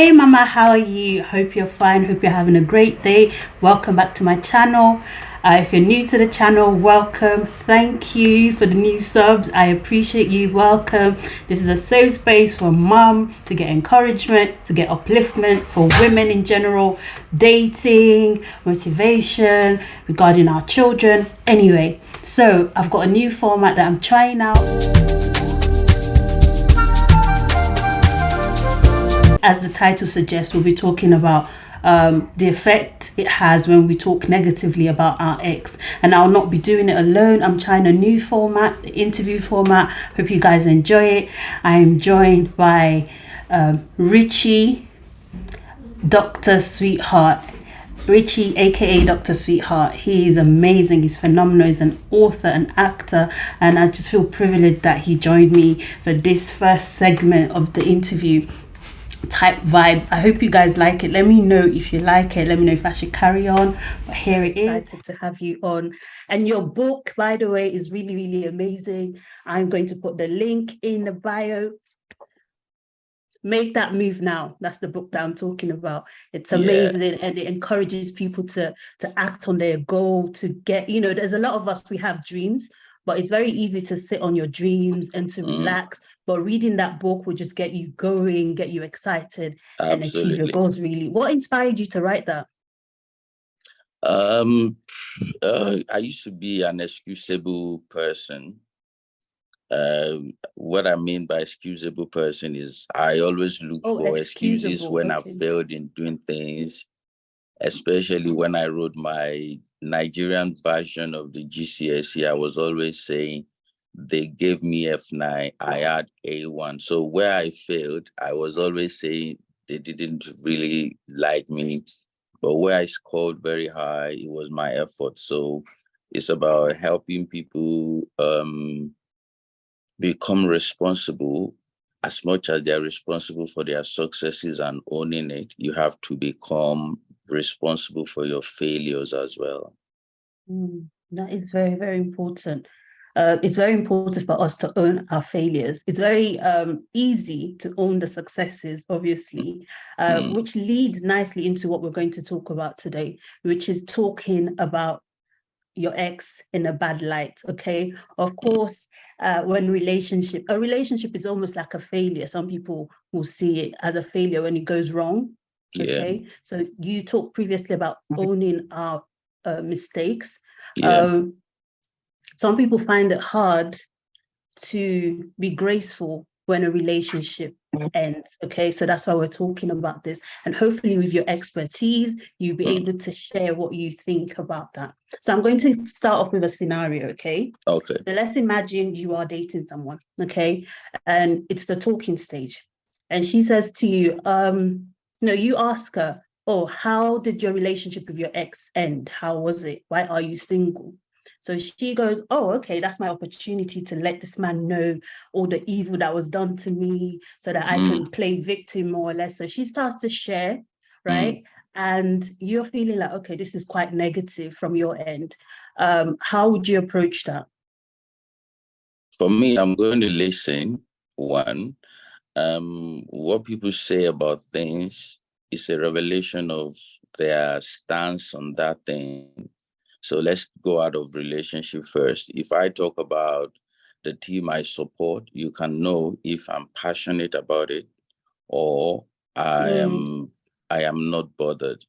Hey Mama, how are you? Hope you're fine. Hope you're having a great day. Welcome back to my channel. If you're new to the channel, welcome. Thank you for the new subs. I appreciate you. Welcome. This is a safe space for mom to get encouragement, to get upliftment for women in general, dating, motivation regarding our children. Anyway, so I've got a new format that I'm trying out. As the title suggests, we'll be talking about the effect it has when we talk negatively about our ex. And I'll not be doing it alone. I'm trying a new format, the interview format. Hope you guys enjoy it. I am joined by Richie, Dr. Sweetheart. Richie, aka Dr. Sweetheart, he is amazing, he's phenomenal, he's an author, an actor, and I just feel privileged that he joined me for this first segment of the interview type vibe. I hope you guys like it. Let me know if you like it. Let me know if I should carry on. But here it is. Excited to have you on. And your book, by the way, is really, really amazing. I'm going to put the link in the bio. Make that move now. That's the book that I'm talking about. It's amazing, and it encourages people to act on their goal, to get, there's a lot of us, we have dreams, but it's very easy to sit on your dreams and to relax. But reading that book will just get you going, get you excited, and achieve your goals, really. What inspired you to write that? I used to be an excusable person. What I mean by excusable person is I always look for excuses when I failed in doing things, especially when I wrote my Nigerian version of the GCSE. I was always saying they gave me F9, I had A1. So where I failed, I was always saying they didn't really like me. But where I scored very high, it was my effort. So it's about helping people become responsible. As much as they're responsible for their successes and owning it, you have to become responsible for your failures as well. That is very, very important. It's very important for us to own our failures. It's very easy to own the successes, obviously, which leads nicely into what we're going to talk about today, which is talking about your ex in a bad light. Okay, of course, when a relationship is almost like a failure. Some people will see it as a failure when it goes wrong. Okay, so you talked previously about owning our mistakes. Some people find it hard to be graceful when a relationship ends. Okay, so that's why we're talking about this, and hopefully with your expertise you'll be able to share what you think about that. So I'm going to start off with a scenario. Okay, so let's imagine you are dating someone, okay, and it's the talking stage, and she says to you, you ask her, oh, how did your relationship with your ex end? How was it? Why are you single? So she goes, oh, okay, that's my opportunity to let this man know all the evil that was done to me so that I can play victim more or less. So she starts to share, right? And you're feeling like, okay, this is quite negative from your end. How would you approach that? For me, I'm going to listen. One, what people say about things is a revelation of their stance on that thing. So let's go out of relationship first. If I talk about the team I support, you can know if I'm passionate about it or I am not bothered.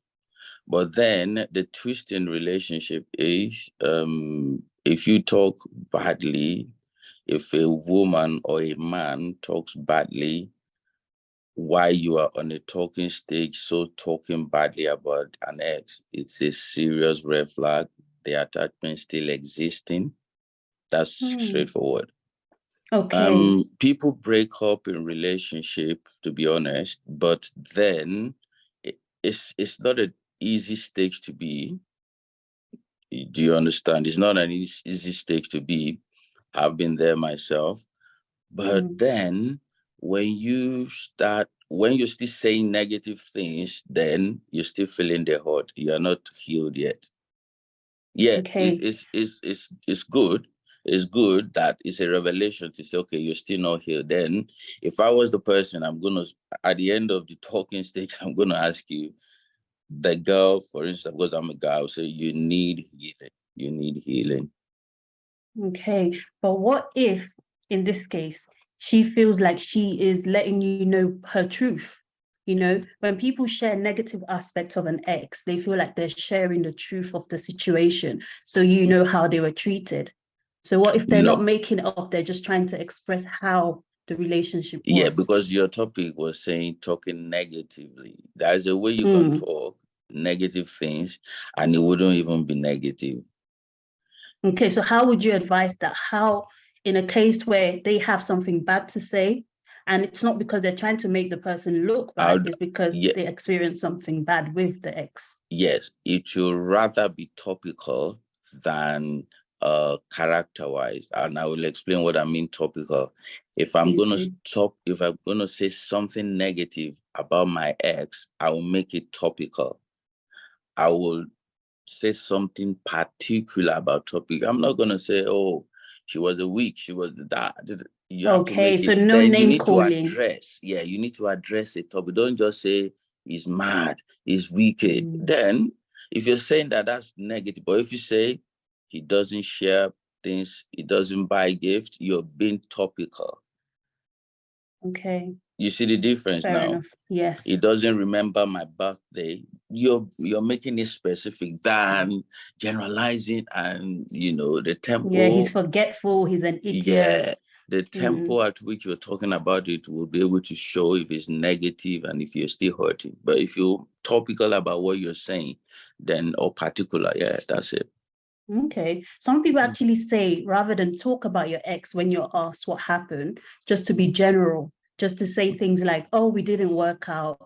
But then the twist in relationship is if you talk badly, if a woman or a man talks badly while you are on a talking stage, so talking badly about an ex, it's a serious red flag. The attachment still existing. That's straightforward. Okay. People break up in relationship, to be honest, but then it's not an easy stage to be. Do you understand? It's not an easy stage to be. I've been there myself. But then when you're still saying negative things, then you're still feeling the hurt. You are not healed yet. Yeah, okay. it's good. it's good that it's a revelation to say, okay, you're still not healed. Then if I was the person, I'm going to, at the end of the talking stage, I'm going to ask you, the girl, for instance, because I'm a guy, I'll say, you need healing. You need healing. Okay. But what if, in this case, she feels like she is letting you know her truth? You know, when people share negative aspects of an ex, they feel like they're sharing the truth of the situation. So you know how they were treated. So what if they're not No. making it up? They're just trying to express how the relationship was. Yeah, because your topic was saying talking negatively. There's a way you can talk negative things and it wouldn't even be negative. Okay, so how would you advise that? How, in a case where they have something bad to say, and it's not because they're trying to make the person look bad, it's because they experienced something bad with the ex. Yes, it should rather be topical than character-wise. And I will explain what I mean topical. If I'm going to talk, if I'm going to say something negative about my ex, I will make it topical. I will say something particular about topic. I'm not going to say, oh, she was a witch, she was that. You have to make it. So no then name you need calling. to address. Yeah, you need to address a topic. Don't just say he's mad, he's wicked. Then if you're saying that, that's negative. But if you say he doesn't share things, he doesn't buy gifts, you're being topical. Okay. You see the difference now? Fair enough. Yes. He doesn't remember my birthday. You're making it specific than generalizing, and the tempo. Yeah, he's forgetful. He's an idiot. Yeah, the tempo at which you're talking about it will be able to show if it's negative and if you're still hurting. But if you're topical about what you're saying, then or particular, yeah, that's it. Okay. Some people actually say rather than talk about your ex when you're asked what happened, just to be general, just to say things like, oh, we didn't work out,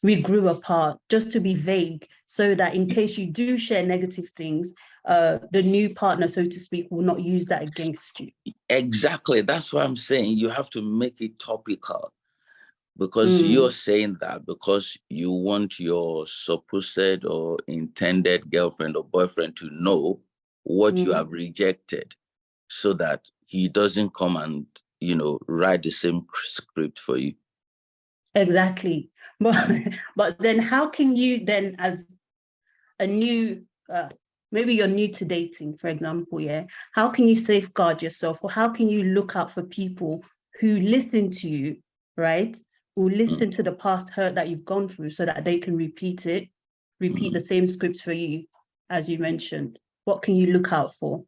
we grew apart, just to be vague, so that in case you do share negative things, the new partner, so to speak, will not use that against you. Exactly. That's what I'm saying. You have to make it topical. Because you're saying that because you want your supposed or intended girlfriend or boyfriend to know what you have rejected so that he doesn't come and, write the same script for you. Exactly. But then how can you then, as a new, maybe you're new to dating, for example, yeah, how can you safeguard yourself, or how can you look out for people who listen to you, right? Who listen to the past hurt that you've gone through so that they can repeat the same scripts for you, as you mentioned. What can you look out for?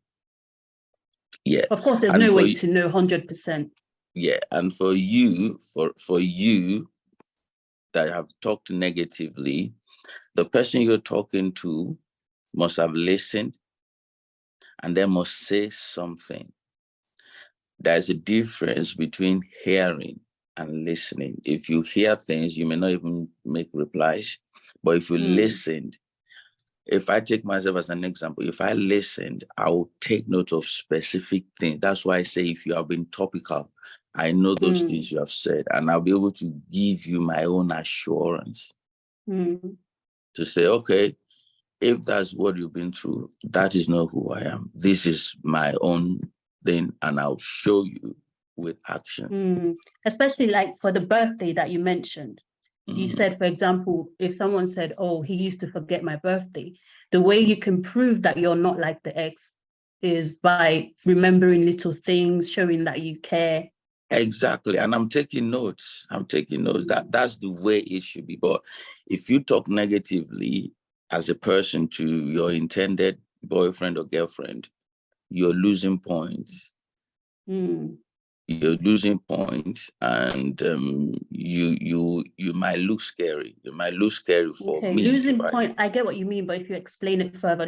Yeah. Of course, there's no way to know 100%. Yeah. And for you, for you that have talked negatively, the person you're talking to must have listened and they must say something. There's a difference between hearing and listening. If you hear things, you may not even make replies. But if you listened, if I take myself as an example, if I listened, I will take note of specific things. That's why I say if you have been topical, I know those things you have said, and I'll be able to give you my own assurance to say, okay, if that's what you've been through, that is not who I am. This is my own thing, and I'll show you with action. Especially like for the birthday that you mentioned. You said, for example, if someone said, oh, he used to forget my birthday, the way you can prove that you're not like the ex is by remembering little things, showing that you care. Exactly. And I'm taking notes. That's the way it should be. But if you talk negatively as a person to your intended boyfriend or girlfriend, you're losing points. You're losing points, and you might look scary. You might look scary for me. Losing point. I get what you mean, but if you explain it further,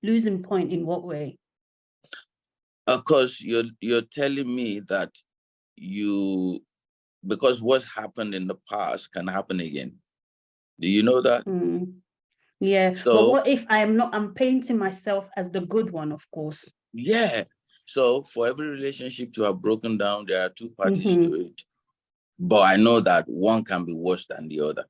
losing point in what way? Of course, you're telling me that because what's happened in the past can happen again. Do you know that? Yeah. So, but what if I'm painting myself as the good one, of course. Yeah. So for every relationship to have broken down, there are two parties to it. But I know that one can be worse than the other.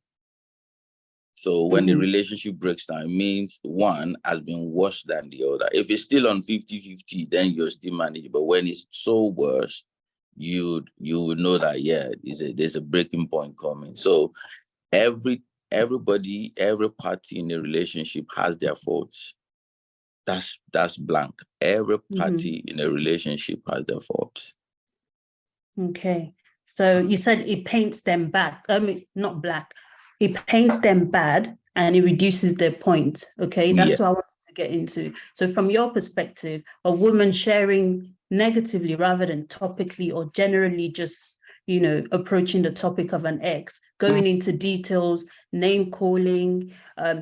So when the relationship breaks down, it means one has been worse than the other. If it's still on 50-50, then you're still managing. But when it's so worse, you would know that, yeah, there's a breaking point coming. So everybody, every party in a relationship has their faults. That's blank. Every party in a relationship has their faults. Okay. So you said it paints them back. I mean, not black. It paints them bad and it reduces their point. Okay. That's what I wanted to get into. So from your perspective, a woman sharing negatively rather than topically or generally just, approaching the topic of an ex, going into details, name calling,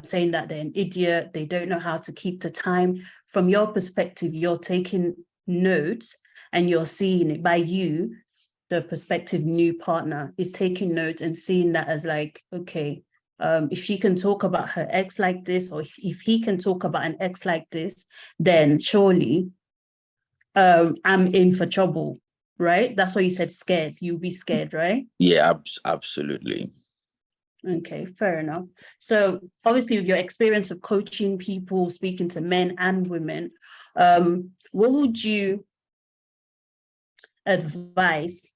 saying that they're an idiot, they don't know how to keep the time. From your perspective, you're taking notes and you're seeing it by you. The prospective new partner is taking note and seeing that as like, okay, if she can talk about her ex like this, or if he can talk about an ex like this, then surely I'm in for trouble, right? That's why you said scared. You'll be scared, right? Yeah, absolutely. Okay, fair enough. So obviously with your experience of coaching people, speaking to men and women, what would you advise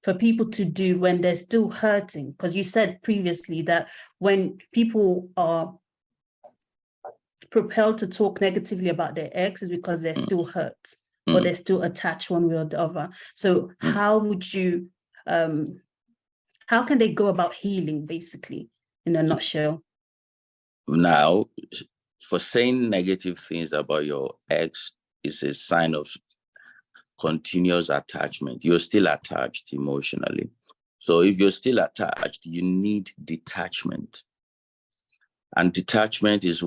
for people to do when they're still hurting? Because you said previously that when people are propelled to talk negatively about their ex is because they're still hurt or they're still attached one way or the other. So how would you, how can they go about healing, basically, in a nutshell? Now, for saying negative things about your ex is a sign of continuous attachment. You're still attached emotionally. So if you're still attached, you need detachment. And detachment is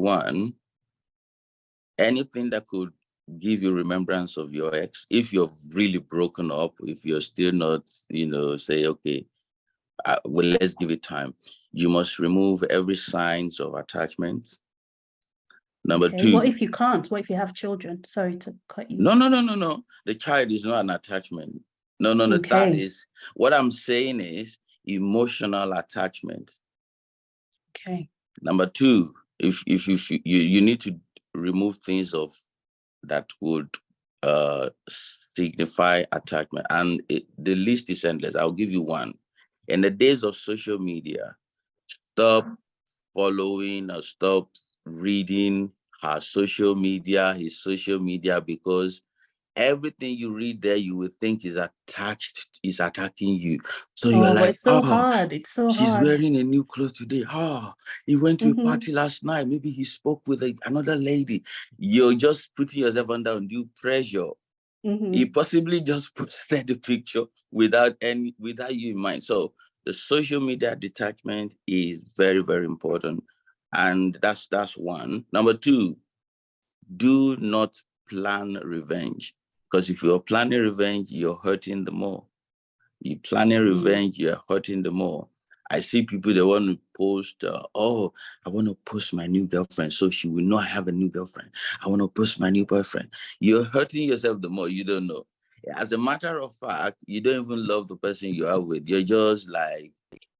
anything that could give you remembrance of your ex. If you're really broken up, if you're still not, say, okay, well, let's give it time. You must remove every signs of attachment. Number two. What if you can't? What if you have children? Sorry to cut you. No. The child is not an attachment. No. Okay. That is, what I'm saying is emotional attachment. Okay. Number two, if you need to remove things that would signify attachment, and the list is endless. I'll give you one. In the days of social media, stop following or stop reading his social media, because everything you read there, you will think is attacking you. So you're like, it's so hard. It's so she's hard. wearing a new clothes today. He went to a party last night. Maybe he spoke with another lady. You're just putting yourself under undue pressure. He possibly just posted the picture without you in mind. So the social media detachment is very, very important. And that's one. Number two, do not plan revenge. Because if you're planning revenge, you're hurting the more. You're planning revenge, you're hurting the more. I see people, they want to post, I want to post my new girlfriend so she will know I have a new girlfriend. I want to post my new boyfriend. You're hurting yourself the more, you don't know. As a matter of fact, you don't even love the person you are with. You're just like,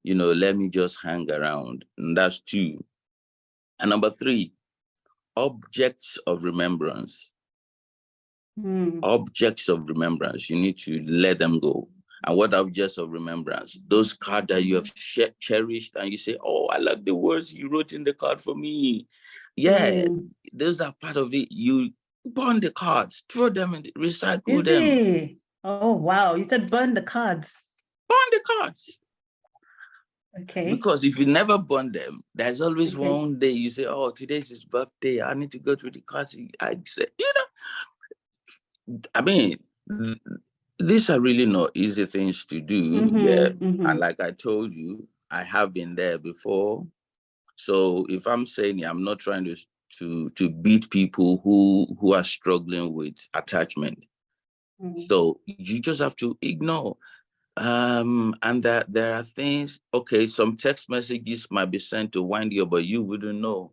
let me just hang around. And that's two. And number three, objects of remembrance. Objects of remembrance, you need to let them go. And what objects of remembrance? Those cards that you have cherished and you say, oh, I like the words you wrote in the card for me. Yeah, those are part of it. You burn the cards, throw them and recycle them. Oh, wow. You said burn the cards. Burn the cards. Okay. Because if you never burn them, there's always one day you say, oh, today's his birthday. I need to go through the cards. I say, I mean, these are really not easy things to do. And like I told you, I have been there before. So if I'm saying I'm not trying to beat people who are struggling with attachment. So you just have to ignore. And that there are things, okay, some text messages might be sent to wind you up, but you wouldn't know.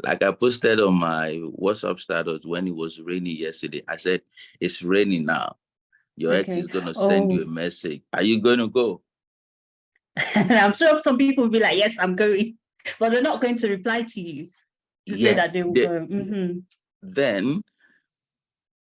Like I posted on my WhatsApp status when it was raining yesterday. I said, it's raining now. Your ex is going to send you a message. Are you going to go? I'm sure some people will be like, yes, I'm going. But they're not going to reply to you to say that they will go. Then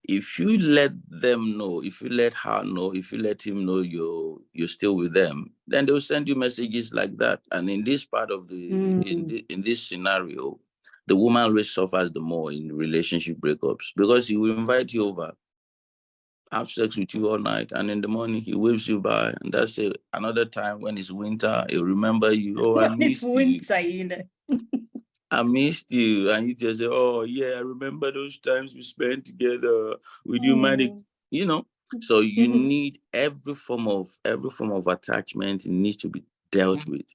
if you let them know, if you let her know, if you let him know you're still with them, then they'll send you messages like that. And in this part of in this scenario, the woman always suffers the more in relationship breakups, because he will invite you over, have sex with you all night, and in the morning he waves you by, and that's it. Another time when it's winter, he'll remember you. Oh, I It's missed you. winter, you know. I missed you. And you just say, oh yeah, I remember those times we spent together. Would you mind it? You know. So you need every form of attachment. It needs to be dealt with.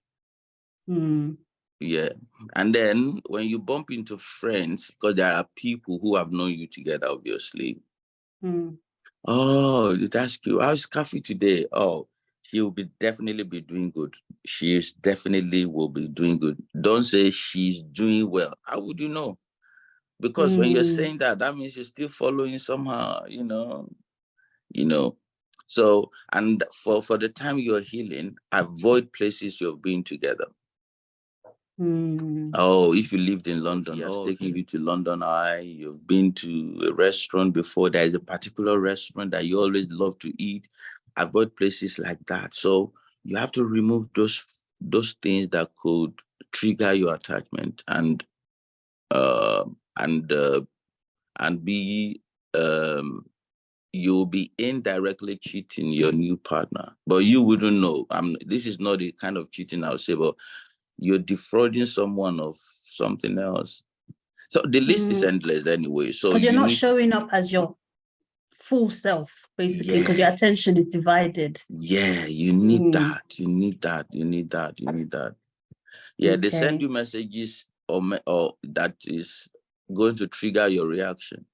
Yeah. And then when you bump into friends, because there are people who have known you together, obviously. Oh, you'd ask you, how's Coffee today? Oh, she will definitely be doing good. She is definitely will be doing good. Don't say she's doing well. How would you know? Because when you're saying that, that means you're still following somehow, you know. So, and for the time you're healing, avoid places you've been together. Oh, if you lived in London, you're taking you to London Eye, you've been to a restaurant before, there is a particular restaurant that you always love to eat. Avoid places like that. So you have to remove those things that could trigger your attachment and be you'll be indirectly cheating your new partner, but you wouldn't know. This is not the kind of cheating I would say, but you're defrauding someone of something else. So the list is endless anyway. So because you're not showing up as your full self, basically, because your attention is divided. Yeah, you need that. You need that. Yeah, they send you messages or that is going to trigger your reaction.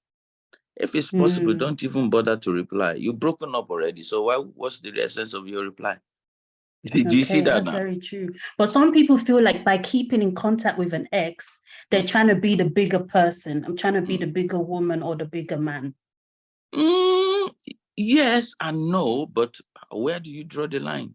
If it's possible, don't even bother to reply. You've broken up already. So what's the essence of your reply? Do you see that? That's very true. But some people feel like by keeping in contact with an ex, they're trying to be the bigger person. I'm trying to be the bigger woman or the bigger man. Yes and no, but where do you draw the line?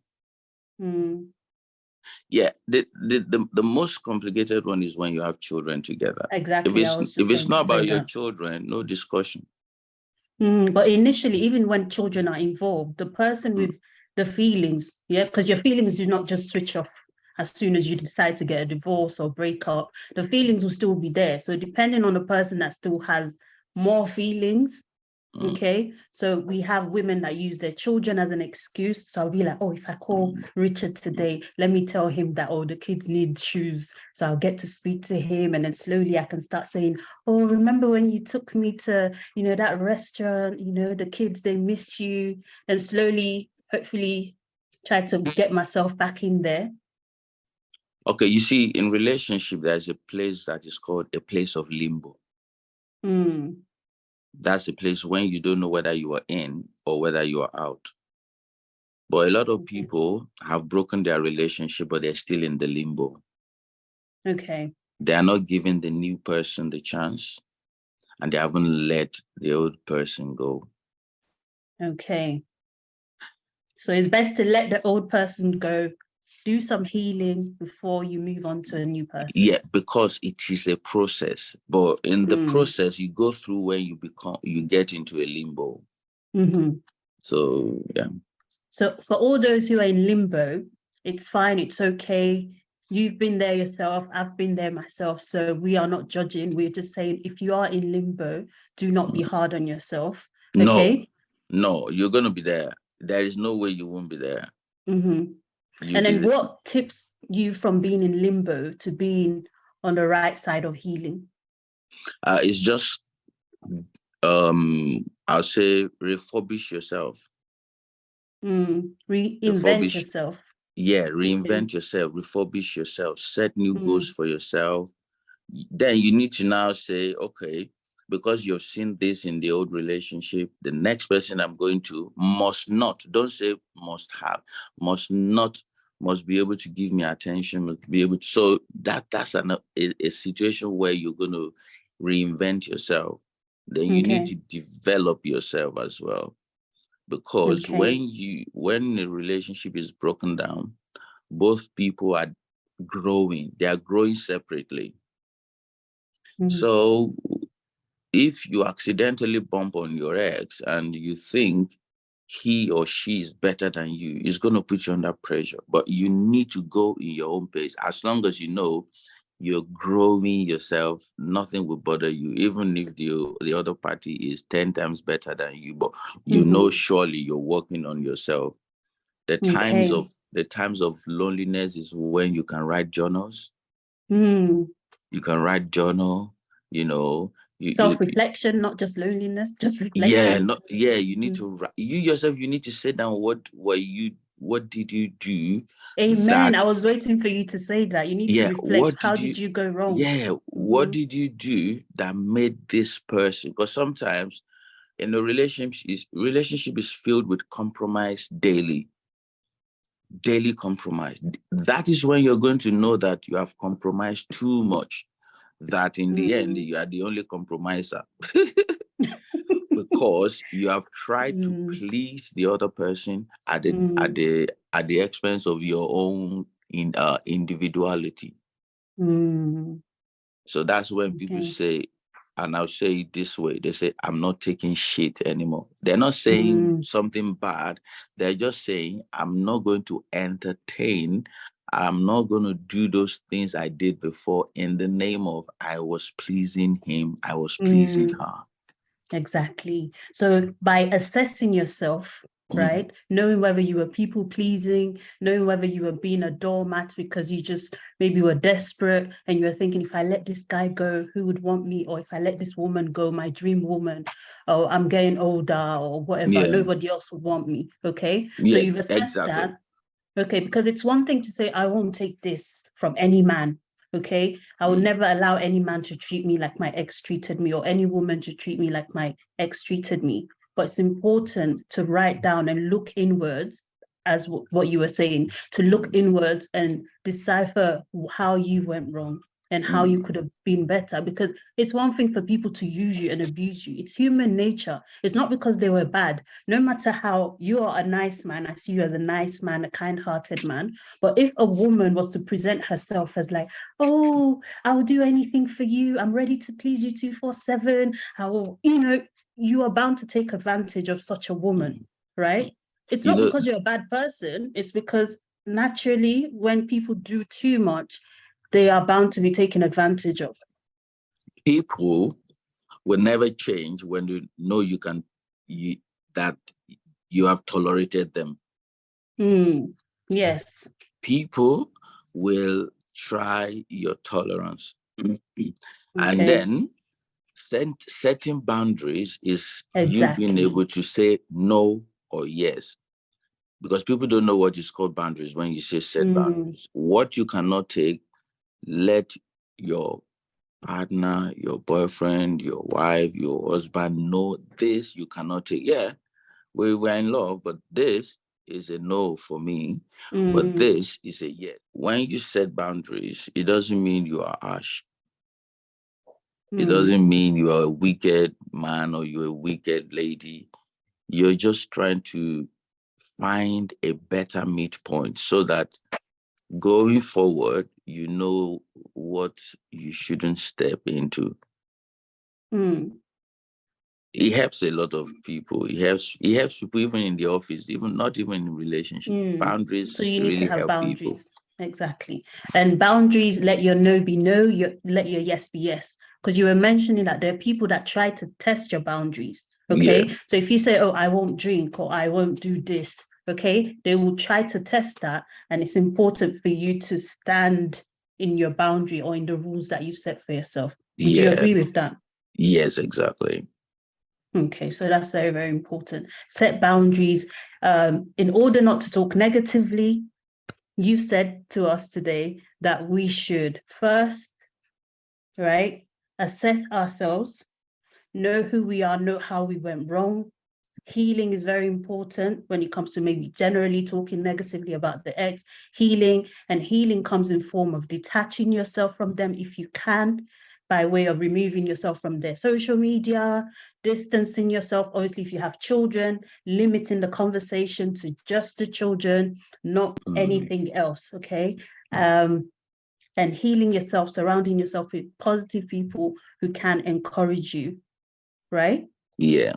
Yeah, the most complicated one is when you have children together. Exactly. If it's not about your children, no discussion. But initially, even when children are involved, the person with the feelings, because your feelings do not just switch off as soon as you decide to get a divorce or break up, the feelings will still be there. So depending on the person that still has more feelings, okay, so we have women that use their children as an excuse. So I'll be like, oh, if I call Richard today, let me tell him that, oh, the kids need shoes, so I'll get to speak to him, and then slowly I can start saying, oh, remember when you took me to, that restaurant, the kids, they miss you, and slowly, hopefully, try to get myself back in there. Okay, you see, in relationship, there's a place that is called a place of limbo. That's a place when you don't know whether you are in or whether you are out. But a lot of people have broken their relationship, but they're still in the limbo. Okay. They are not giving the new person the chance, and they haven't let the old person go. Okay. So it's best to let the old person go, do some healing before you move on to a new person. Yeah, because it is a process. But in the process, you go through where you get into a limbo. So, yeah. So for all those who are in limbo, it's fine. It's okay. You've been there yourself. I've been there myself. So we are not judging. We're just saying, if you are in limbo, do not be hard on yourself. Okay? No, you're going to be there. There is no way you won't be there. And then what tips you from being in limbo to being on the right side of healing? It's just, I'll say, refurbish yourself. Reinvent yourself. Yeah, reinvent yourself, refurbish yourself, set new goals for yourself. Then you need to now say, okay, because you've seen this in the old relationship, the next person I'm going to don't say must have, must be able to give me attention, must be able to. So that's a situation where you're going to reinvent yourself. Then you need to develop yourself as well. Because when a relationship is broken down, both people are growing. They are growing separately. Mm. So if you accidentally bump on your ex and you think he or she is better than you, it's going to put you under pressure. But you need to go in your own pace. As long as you know you're growing yourself, nothing will bother you, even if the other party is 10 times better than you. But you know surely you're working on yourself. The times of loneliness is when you can write journals. Mm. You can write journal, you know. Self-reflection, not just loneliness, just Yeah, reflecting. you need to write. You yourself, you need to sit down. What did you do Amen. I that? was waiting for you to say that. You need to Yeah, reflect. How did you go wrong? what did you do that made this person? Because sometimes in a relationship is filled with compromise daily compromise. That is when you're going to know that you have compromised too much, that in the end you are the only compromiser. Because you have tried to please the other person at the expense of your own individuality. So that's when people say, and I'll say it this way, they say, I'm not taking shit anymore. They're not saying something bad. They're just saying, I'm not going to entertain. I'm not going to do those things I did before in the name of I was pleasing him, I was pleasing her. Exactly. So by assessing yourself, right, knowing whether you were people pleasing, knowing whether you were being a doormat because you just maybe were desperate and you were thinking, if I let this guy go, who would want me? Or if I let this woman go, my dream woman, or I'm getting older or whatever, nobody else would want me. Okay. So you've assessed that. Okay, because it's one thing to say, I won't take this from any man. Okay, I will never allow any man to treat me like my ex treated me, or any woman to treat me like my ex treated me. But it's important to write down and look inwards, as what you were saying, to look inwards and decipher how you went wrong and how you could have been better. Because it's one thing for people to use you and abuse you. It's human nature. It's not because they were bad. No matter how you are a nice man, I see you as a nice man, a kind-hearted man. But if a woman was to present herself as like, oh, I will do anything for you, I'm ready to please you 247, I will, you are bound to take advantage of such a woman, right? It's not because you're a bad person, it's because naturally when people do too much, they are bound to be taken advantage of. People will never change when you know that you have tolerated them. Yes. People will try your tolerance. And then setting boundaries is you being able to say no or yes. Because people don't know what is called boundaries when you say set boundaries. What you cannot take, let your partner, your boyfriend, your wife, your husband know this you cannot take. Yeah, we were in love, but this is a no for me. But this is a yes. When you set boundaries, it doesn't mean you are harsh. It doesn't mean you are a wicked man or you're a wicked lady. You're just trying to find a better midpoint so that going forward, you know what you shouldn't step into. It helps a lot of people. It helps people even in the office, even not even in relationship. Boundaries so you need really to have help boundaries. people. Exactly. And boundaries, let your no be no, let your yes be yes. Because you were mentioning that there are people that try to test your boundaries. Okay. Yeah. So if you say, oh, I won't drink or I won't do this, okay, they will try to test that. And it's important for you to stand in your boundary or in the rules that you've set for yourself. Would you agree with that? Yes, exactly. Okay, so that's very, very important. Set boundaries. In order not to talk negatively, you've said to us today that we should first, right, assess ourselves, know who we are, know how we went wrong. Healing is very important when it comes to maybe generally talking negatively about the ex. Healing comes in form of detaching yourself from them if you can, by way of removing yourself from their social media, distancing yourself. Obviously, if you have children, limiting the conversation to just the children, not anything else, okay? and healing yourself, surrounding yourself with positive people who can encourage you, right? Yeah.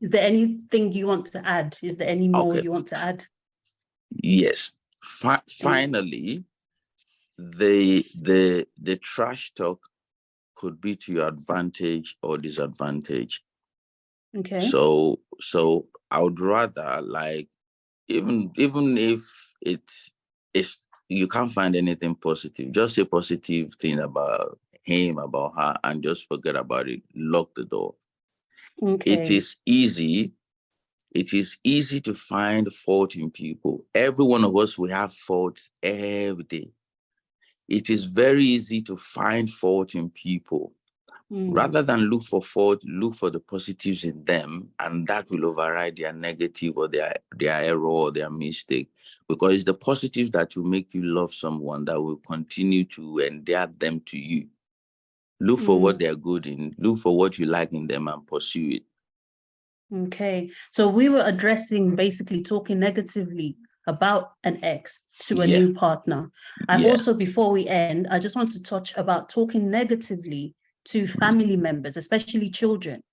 Is there anything you want to add? Is there any more you want to add? Yes. Finally, the trash talk could be to your advantage or disadvantage. Okay. So I would rather, like, even if it's you can't find anything positive, just say positive thing about him, about her, and just forget about it. Lock the door. Okay. It is easy to find fault in people. Every one of us, we have faults every day. It is very easy to find fault in people. Rather than look for fault, look for the positives in them, and that will override their negative or their error or their mistake. Because it's the positives that will make you love someone, that will continue to endear them to you. Look for what they're good in, look for what you like in them, and pursue it. Okay, so we were addressing, basically talking negatively about an ex to a new partner. I also, before we end, I just want to touch about talking negatively to family members, especially children.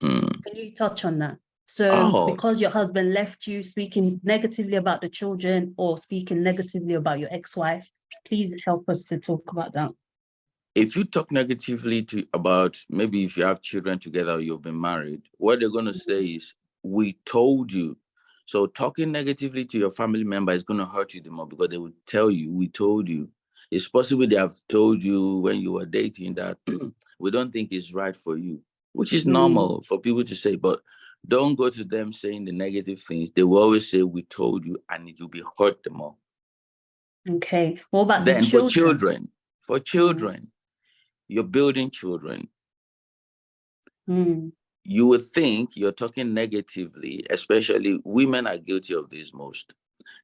Can you touch on that? So because your husband left you, speaking negatively about the children or speaking negatively about your ex-wife, please help us to talk about that. If you talk negatively about, maybe if you have children together or you've been married, what they're going to say is, we told you. So talking negatively to your family member is going to hurt you the more, because they will tell you, we told you. It's possible they have told you when you were dating that we don't think it's right for you, which is normal for people to say, but don't go to them saying the negative things. They will always say, we told you, and it will be hurt the more. Okay. What about then the children? For children, you're building children. You would think you're talking negatively, especially women are guilty of this most.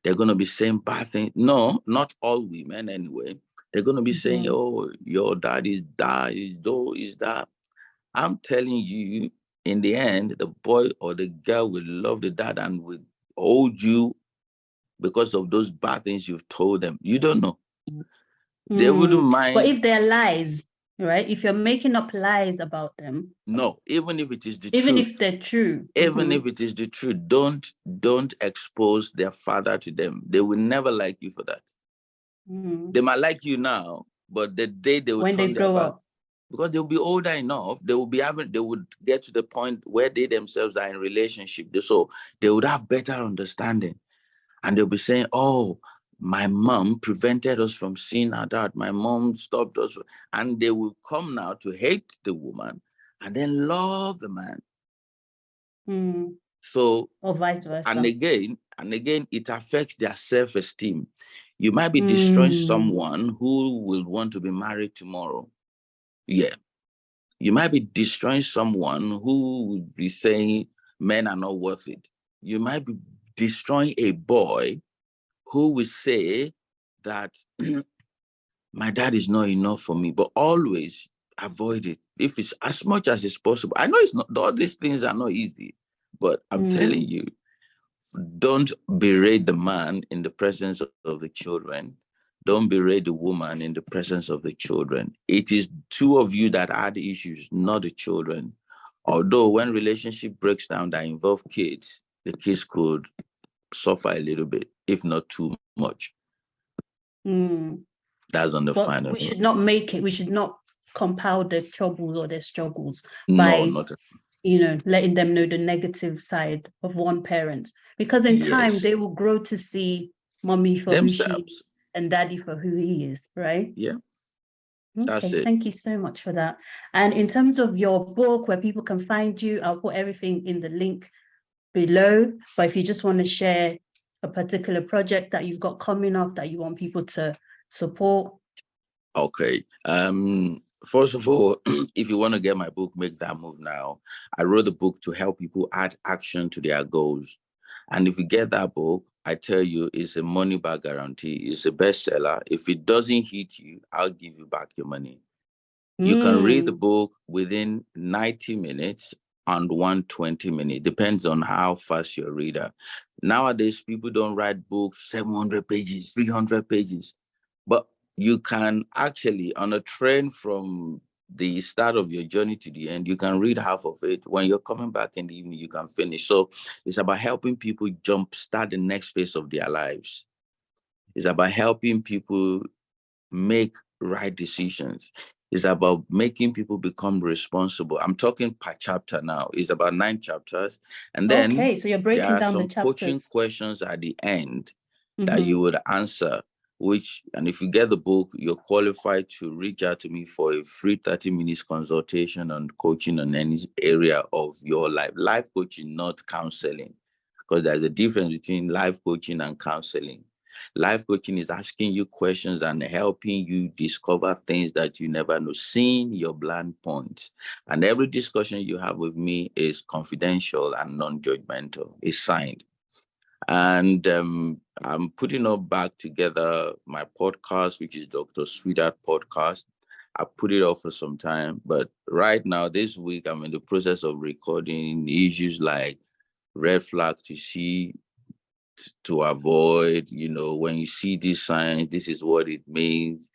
They're going to be saying bad things. No, not all women anyway. They're going to be saying, oh, your dad is that, is that. I'm telling you, in the end, the boy or the girl will love the dad and will hold you because of those bad things you've told them. You don't know. They wouldn't mind. But if they're lies, right? If you're making up lies about them. No, even if it is the truth. Even if they're true. Even if it is the truth, don't expose their father to them. They will never like you for that. They might like you now, but the day they will when they grow up, because they'll be older enough, they would get to the point where they themselves are in relationship. So they would have better understanding. And they'll be saying, oh, my mom prevented us from seeing our dad. My mom stopped us. And they will come now to hate the woman and then love the man. So, or vice versa. And again, it affects their self-esteem. You might be destroying someone who will want to be married tomorrow. Yeah. You might be destroying someone who will be saying men are not worth it. You might be destroying a boy who will say that my dad is not enough for me, but always avoid it if it's as much as it's possible. I know it's not, all these things are not easy, but I'm telling you, don't berate the man in the presence of the children. Don't berate the woman in the presence of the children. It is two of you that are the issues, not the children. Although when relationship breaks down that involve kids, the kids could suffer a little bit, if not too much. That's on the final. We should not make it. We should not compound their troubles or their struggles by not letting them know the negative side of one parent, because in time they will grow to see mommy for themselves, who she is and daddy for who he is, right? Yeah. That's it. Thank you so much for that. And in terms of your book, where people can find you, I'll put everything in the link below. But if you just want to share a particular project that you've got coming up that you want people to support. Okay. First of all, if you want to get my book, Make That Move Now, I wrote the book to help people add action to their goals. And if you get that book, I tell you, it's a money back guarantee. It's a bestseller. If it doesn't hit you, I'll give you back your money. You can read the book within 90 minutes and 120 minutes. Depends on how fast you're a reader. Nowadays, people don't write books 700 pages, 300 pages. But you can actually, on a train from the start of your journey to the end, you can read half of it. When you're coming back in the evening, you can finish. So it's about helping people start the next phase of their lives. It's about helping people make right decisions. It's about making people become responsible. I'm talking per chapter now. It's about 9 chapters. And then okay, so you're there breaking are down the some coaching chapters. questions at the end that you would answer, and if you get the book, you're qualified to reach out to me for a free 30 minutes consultation on coaching on any area of your life. Life coaching, not counseling, because there's a difference between life coaching and counseling. Life coaching is asking you questions and helping you discover things that you never know, seeing your blind points. And every discussion you have with me is confidential and non-judgmental. It's signed. And I'm putting up back together my podcast, which is Dr. Sweetheart Podcast. I put it off for some time, but right now, this week, I'm in the process of recording issues like red flag to see, to avoid. When you see these signs, this is what it means.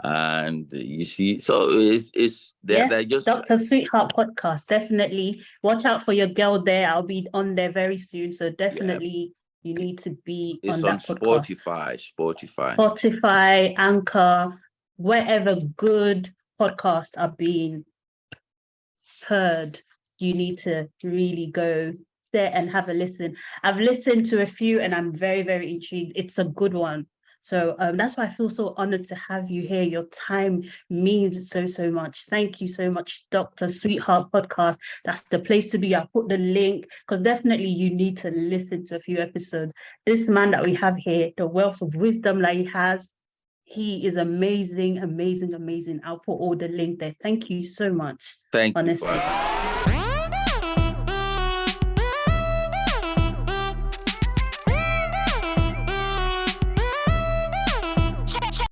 And you see, so they're Yes, just, Dr. Sweetheart Podcast. Definitely watch out for your girl there. I'll be on there very soon. So yeah, definitely you need to be it's on on that podcast. Spotify. Spotify, Anchor, wherever good podcasts are being heard, you need to really go there and have a listen. I've listened to a few and I'm very, very intrigued. It's a good one. So that's why I feel so honored to have you here. Your time means so, so much. Thank you so much, Dr. Sweetheart Podcast. That's the place to be. I'll put the link because definitely you need to listen to a few episodes. This man that we have here, the wealth of wisdom that he has, he is amazing, amazing, amazing. I'll put all the link there. Thank you so much. Thank you Honestly. for